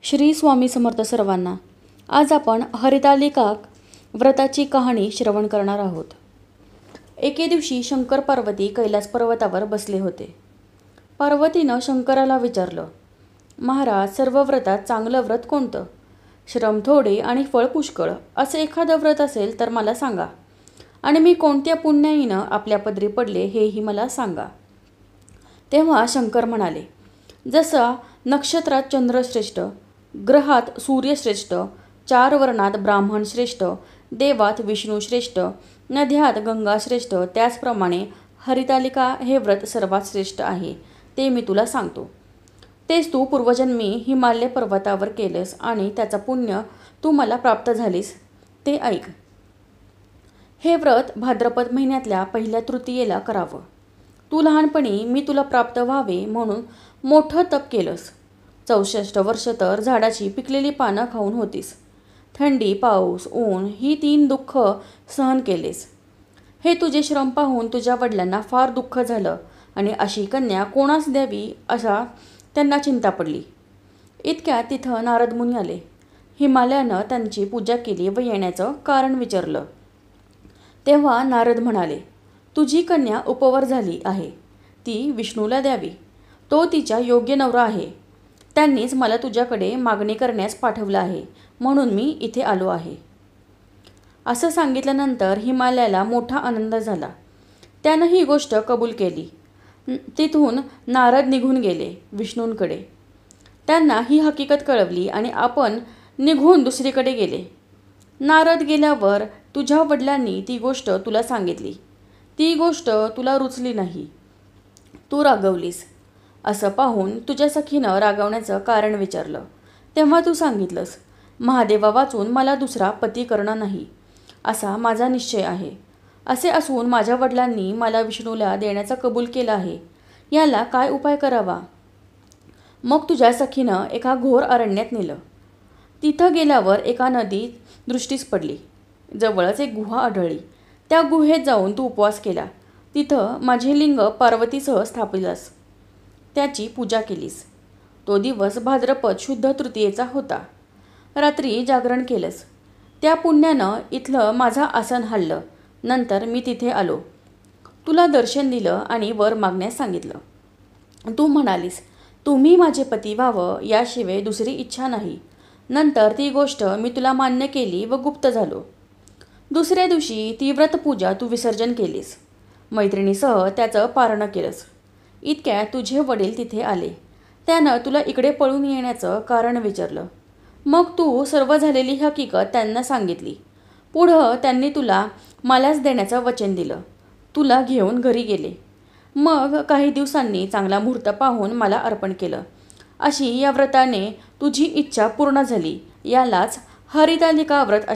श्री स्वामी समर्थ सर्वांना। आज आपण हरितालिका व्रताची कहाणी श्रवण करणार आहोत। एके दिवशी शंकर पार्वती कैलास पर्वतावर बसले होते। पार्वतीनं शंकराला विचारलं, महाराज, सर्व व्रतात चांगलं व्रत कोणतं? श्रम थोडे आणि फळ पुष्कळ असं एखादं व्रत असेल तर मला सांगा, आणि मी कोणत्या पुण्याईनं आपल्या पदरी पडले हेही मला सांगा। तेव्हा शंकर म्हणाले, जसा नक्षत्रात चंद्र श्रेष्ठ, ग्रहात सूर्य श्रेष्ठ, चार वर्णात ब्राह्मण श्रेष्ठ, देवात विष्णू श्रेष्ठ, नद्यात गंगा श्रेष्ठ, त्याचप्रमाणे हरितालिका हे व्रत सर्वात श्रेष्ठ आहे, ते मी तुला सांगतो। तेच तू पूर्वजन्मी हिमालय पर्वतावर केलेस आणि त्याचं पुण्य तू मला प्राप्त झालीस, ते ऐक। हे व्रत भाद्रपद महिन्यातल्या पहिल्या तृतीयेला करावं। तू लहानपणी मी तुला प्राप्त व्हावे म्हणून मोठं तप केलंस। 64 वर्ष तर झाडाची पिकलेली पानं खाऊन होतीस। थंडी, पाऊस, ऊन ही 3 दुःख सहन केलेस। हे तुझे श्रम पाहून तुझ्या वडिलांना फार दुःख झालं आणि अशी कन्या कोणास द्यावी असा त्यांना चिंता पडली। इतक्यात तिथं नारद मुनी आले। हिमालयानं त्यांची पूजा केली व येण्याचं कारण विचारलं। तेव्हा नारद म्हणाले, तुझी कन्या उपवर झाली आहे, ती विष्णूला द्यावी, तो तिच्या योग्य नवरा आहे। त्यांनीच मला तुझ्याकडे मागणी करण्यास पाठवलं आहे, म्हणून मी इथे आलो आहे। असं सांगितल्यानंतर हिमालयाला मोठा आनंद झाला। त्यानं ही गोष्ट कबूल केली। तिथून नारद निघून गेले विष्णूंकडे। त्यांना ही हकीकत कळवली आणि आपण निघून दुसरीकडे गेले। नारद गेल्यावर तुझ्या वडिलांनी ती गोष्ट तुला सांगितली। ती गोष्ट तुला रुचली नाही, तू रागवलीस। असं पाहून तुझ्या सखीनं रागवण्याचं कारण विचारलं। तेव्हा तू सांगितलंस, महादेवा वाचून मला दुसरा पती करणं नाही, असा माझा निश्चय आहे। असे असून माझ्या वडिलांनी मला विष्णूला देण्याचा कबूल केला आहे, याला काय उपाय करावा? मग तुझ्या सखीनं एका घोर अरण्यात नेलं। तिथं गेल्यावर एका नदीत दृष्टीस पडली। जवळच एक गुहा आढळली। त्या गुहेत जाऊन तू उपवास केला। तिथं माझे लिंग पार्वतीसह स्थापिलास, त्याची पूजा केलीस। तो दिवस भाद्रपद शुद्ध तृतीयेचा होता। रात्री जागरण केलंस, त्या पुण्यानं इथलं माझं आसन हललं। नंतर मी तिथे आलो, तुला दर्शन दिलं आणि वर मागण्यास सांगितलं। तू म्हणालीस, तुम्ही माझे पती व्हावं याशिवाय दुसरी इच्छा नाही। नंतर ती गोष्ट मी तुला मान्य केली व गुप्त झालो। दुसऱ्या दिवशी ती व्रतपूजा तू विसर्जन केलीस। मैत्रिणीसह त्याचं पारणं केलंस। इतक्यात तुझे वडील तिथे आले। त्यानं तुला इकडे पळून येण्याचं कारण विचारलं। मग तू सर्व झालेली हकीकत त्यांना सांगितली। पुढं त्यांनी तुला मलाच देण्याचं वचन दिलं। तुला घेऊन घरी गेले। मग काही दिवसांनी चांगला मुहूर्त पाहून मला अर्पण केलं। अशी या व्रताने तुझी इच्छा पूर्ण झाली। यालाच हरितालिका व्रत